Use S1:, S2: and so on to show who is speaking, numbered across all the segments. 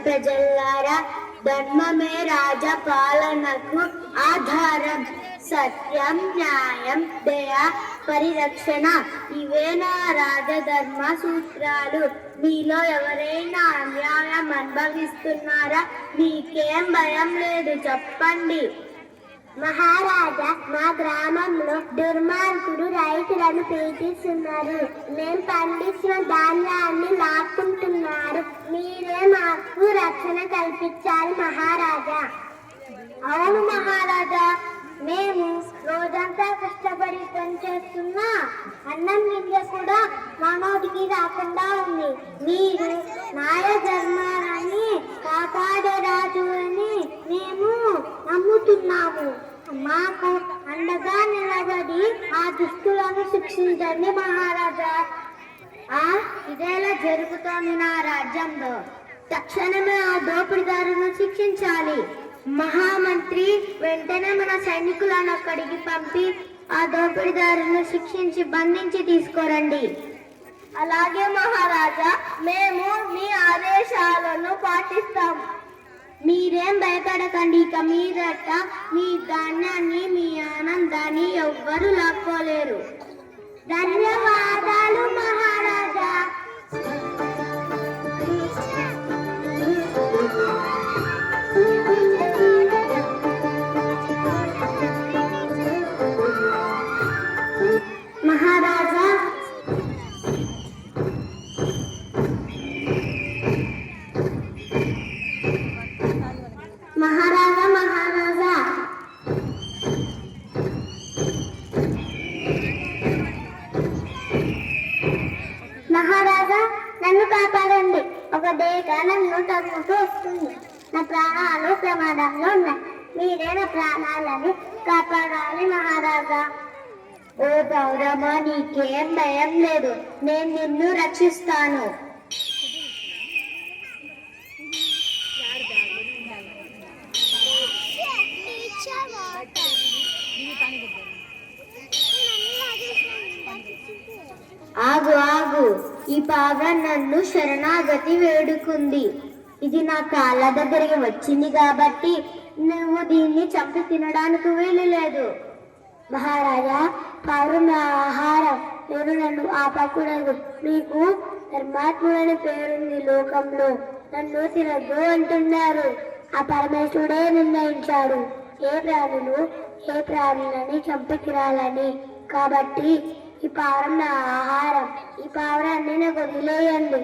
S1: ప్రజలారా, ధర్మమే రాజపాలనకు ఆధారం. సత్యం, న్యాయం, దయ, పరిరక్షణ ఇవే నా రాజధర్మ సూత్రాలు. మీలో ఎవరైనా అన్యాయం అనుభవిస్తున్నారా? మీకేం భయం లేదు, చెప్పండి.
S2: మహారాజా, మా గ్రామంలో దుర్మార్గుడు రైతులను పీడిస్తున్నారు. మేము పండించిన ధాన్యాన్ని లాక్కుంటున్నారు. మీరే మాకు రక్షణ కల్పించాలి మహారాజా.
S1: అవును మహారాజా, మేము రోజంతా కష్టపడి పనిచేస్తున్నా అన్నం గింజ కూడా మా నోటికి రాకుండా ఉంది. మీరు న్యాయ ధర్మాన్ని కాపాడే రాజు అని మేము నమ్ముతున్నాము. మాకు అండగా నిలబడి ఆ దుష్టులను శిక్షించండి మహారాజా. ఇదేలా జరుగుతోంది నా రాజ్యంలో. తక్షణమే ఆ దోపిడిదారులను శిక్షించాలి. మహామంత్రి వెంటనే మన సైనికులను అక్కడికి పంపి ఆ దోపిడిదారులను శిక్షించి బంధించి తీసుకురండి. అలాగే మహారాజా, మేము మీ ఆదేశాలను పాటిస్తాం. మీరేం భయపడకండి. ఇక మీదట మీ ధాన్యాన్ని, మీ ఆనందాన్ని ఎవ్వరూ లాక్కోలేరు.
S2: ధన్యవాదాలు మహారాజా.
S1: మహారాజా, మహారాజా, మహారాజా,
S2: మహారాజా, నన్ను కాపాడండి. ఒక డేగ నన్ను తగ్గుతూ వస్తుంది. నా ప్రాణాలు ప్రమాదంలో ఉన్నాయి. మీరే నా ప్రాణాలను కాపాడాలి మహారాజా.
S1: ఓ పౌరమా, నీకేం భయం లేదు, నేను నిన్ను రక్షిస్తాను. ఆగు ఆగు, ఈ పావురం నన్ను శరణాగతి వేడుకుంది. ఇది నా కాళ్ళ దగ్గరికి వచ్చింది కాబట్టి నువ్వు దీన్ని చంపి తినడానికి వీలు లేదు. మహారాజా, పావురం నా ఆహారం, నేను నన్ను ఆపకూడదు. మీకు ధర్మాత్ముడని పేరుంది లోకంలో. నన్ను తినద్దు అంటున్నారు. ఆ పరమేశ్వరుడే నిర్ణయించాడు ఏ ప్రాణులని చంపి తినాలని. కాబట్టి ఈ పావురం నా ఆహారం. ఈ పావురాన్ని నాకు వదిలేయండి.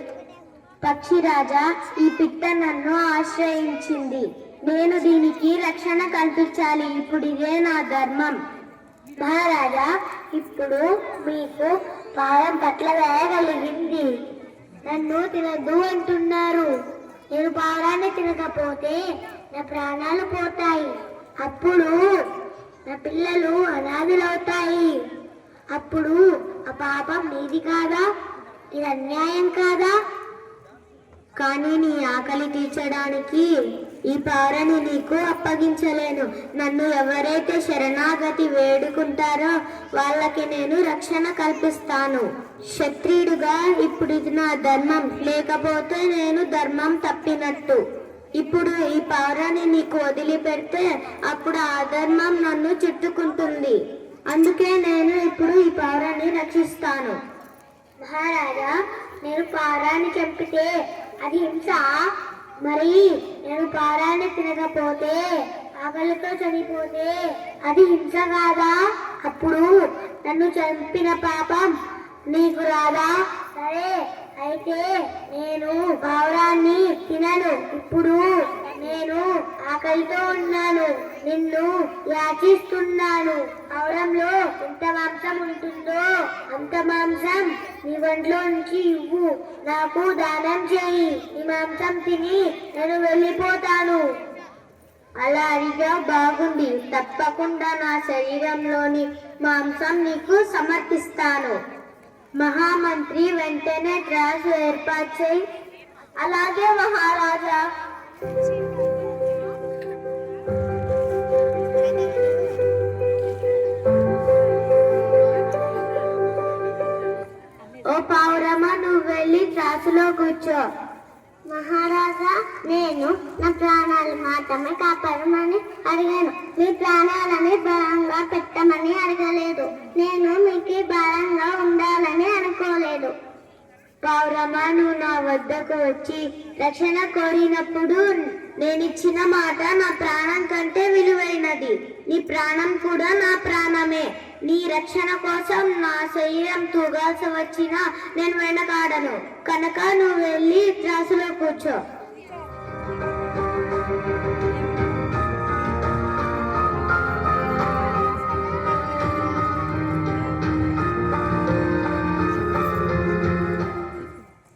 S1: పక్షిరాజా, ఈ పిట్ట నన్ను ఆశ్రయించింది. నేను దీనికి రక్షణ కల్పించాలి. ఇప్పుడు ఇదే నా ధర్మం. మహారాజా, ఇప్పుడు మీకు పావురం పట్ల వేయగలిగింది. నన్ను తినద్దు అంటున్నారు. నేను పావురాన్ని తినకపోతే నా ప్రాణాలు పోతాయి. అప్పుడు నా పిల్లలు అనాథులవుతాయి. అప్పుడు ఆ పాపం నీది కాదా? ఇది అన్యాయం కాదా? కానీ నీ ఆకలి తీర్చడానికి ఈ పావురాన్ని నీకు అప్పగించలేను. నన్ను ఎవరైతే శరణాగతి వేడుకుంటారో వాళ్ళకి నేను రక్షణ కల్పిస్తాను. క్షత్రియుడుగా ఇప్పుడు ఇది నా ధర్మం, లేకపోతే నేను ధర్మం తప్పినట్టు. ఇప్పుడు ఈ పావురాన్ని నీకు వదిలిపెడితే అప్పుడు ఆ ధర్మం నన్ను చుట్టుకుంటుంది. అందుకే నేను ఇప్పుడు ఈ పావురాన్ని రక్షిస్తాను.
S2: మహారాజా, నేను పావురాన్ని చంపితే అది హింస. మరి నేను పావురాన్ని తినకపోతే, ఆకలితో చనిపోతే అది హింస కాదా? అప్పుడు నన్ను చంపిన పాపం నీకు రాదా? సరే, అయితే నేను పావురాన్ని తినను. ఇప్పుడు నేను ఆకలితో ఉన్నాను, నిన్ను యాచిస్తున్నాను. పావురంలో ఎంత మాంసం ఉంటుందో అంత మాంసం నీ ఒంట్లో నుంచి ఇవ్వు, నాకు దానం చేయి. నీ మాంసం తిని నేను వెళ్ళిపోతాను. అలా అడిగా, బాగుంది. తప్పకుండా నా శరీరంలోని మాంసం నీకు సమర్పిస్తాను. మహామంత్రి వెంటనే ట్రాస్ ఏర్పాటు చేయి. అలాగే మహారాజా. ఓ పావురమా, నువ్వు వెళ్ళి త్రాసులో కూర్చో. మహారాజా, నేను నా ప్రాణాలు మాత్రమే కాపాడమని అడిగాను. మీ ప్రాణాలని భారంగా పెట్టమని అడగలేదు. నేను మీకు భారంగా ఉండాలని అనుకోలేదు.
S1: పావురమా, నువ్వు నా వద్దకు వచ్చి రక్షణ కోరినప్పుడు నేనిచ్చిన మాట నా ప్రాణం కంటే విలువైనది. నీ ప్రాణం కూడా నా ప్రాణమే. నీ రక్షణ కోసం నా శరీరం తూగాల్సి వచ్చినా నేను వెనకాడను. కనుక నువ్వు వెళ్ళి త్రాసులో కూర్చో.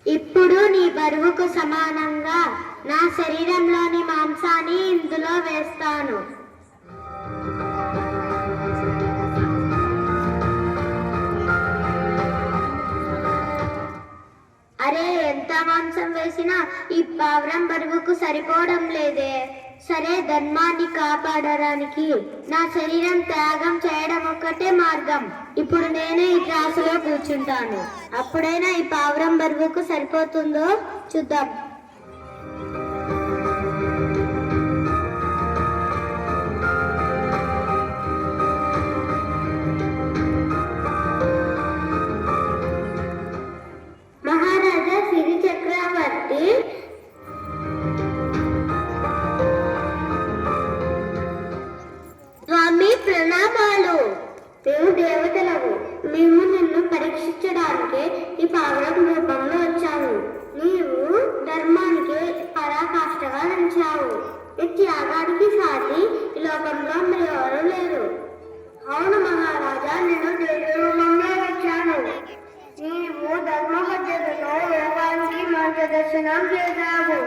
S1: ఇప్పుడు నీ బరువుకు సమానంగా నా శరీరంలోని మాంసాన్ని ఇందులో వేస్తాను. అరే, ఎంత మాంసం వేసినా ఈ పావురం బరువుకు సరిపోవడం లేదే. సరే, ధర్మాన్ని కాపాడడానికి నా శరీరం త్యాగం చేయడం ఒక్కటే మార్గం. ఇప్పుడు నేనే ఈ త్రాసులో కూర్చుంటాను. అప్పుడైనా ఈ పావురం బరువుకు సరిపోతుందో చూద్దాం. మహారాజా సిరి చక్రవర్తి, స్వామి ప్రణామాలు. మేము దేవతలము. మేము నిన్ను పరీక్షించడానికి ఈ పావురం రూపంలో వచ్చాము. నీవు ధర్మానికి పరాకాష్ఠగా నిలిచావు. ఈ త్యాగానికి సాటి ఈ లోకంలో మరెవరూ లేరు. అవును మహారాజా, నేను దేవరూపంలో వచ్చాను. నీవు ధర్మ పద్ధతిలో లోకానికి మార్గదర్శనం చేశావు.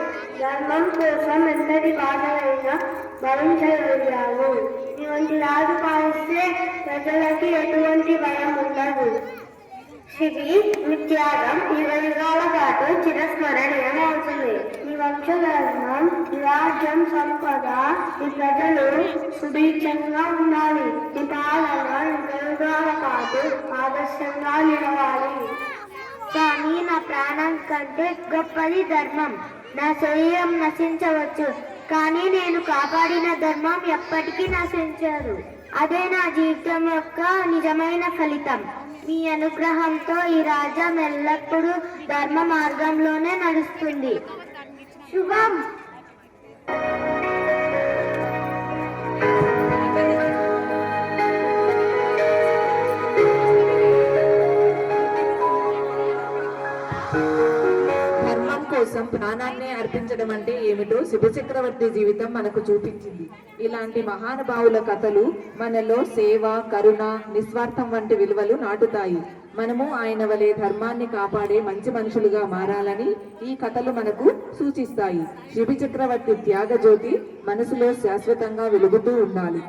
S1: ధర్మం కోసం ఎంతటి బాధలైనా భరించగలిగావు. నీ వంటి రాజు పాలిస్తే ప్రజలకి ఎటువంటి భయం ఉండదు. శివి, నీ త్యాగం యుగయుగాల పాటు చిరస్మరణీయం అవుతుంది. నీ వంశధర్మం, నీ రాజ్యం, సంపద, ఈ ప్రజలు సుభిక్షంగా ఉండాలి. నీ పాలన యుగయుగాల పాటు ఆదర్శంగా నిలవాలి. కానీ నా ప్రాణం కంటే గొప్పది ధర్మం. నా శరీరం నశించవచ్చు, కానీ నేను కాపాడిన ధర్మం ఎప్పటికీ నశించదు. అదే నా జీవితం యొక్క నిజమైన ఫలితం. మీ అనుగ్రహంతో ఈ రాజ్యం ఎల్లప్పుడూ ధర్మ మార్గంలోనే నడుస్తుంది. శుభం.
S3: ధర్మం కోసం ప్రాణాన్నే అర్పించడం అంటే ఏమిటో శివచక్రవర్తి జీవితం మనకు చూపించింది. ఇలాంటి మహానుభావుల కథలు మనలో సేవ, కరుణ, నిస్వార్థం వంటి విలువలు నాటుతాయి. మనము ఆయన వలె ధర్మాన్ని కాపాడే మంచి మనుషులుగా మారాలని ఈ కథలు మనకు సూచిస్తాయి. శివచక్రవర్తి త్యాగజ్యోతి మనసులో శాశ్వతంగా వెలుగుతూ ఉండాలి.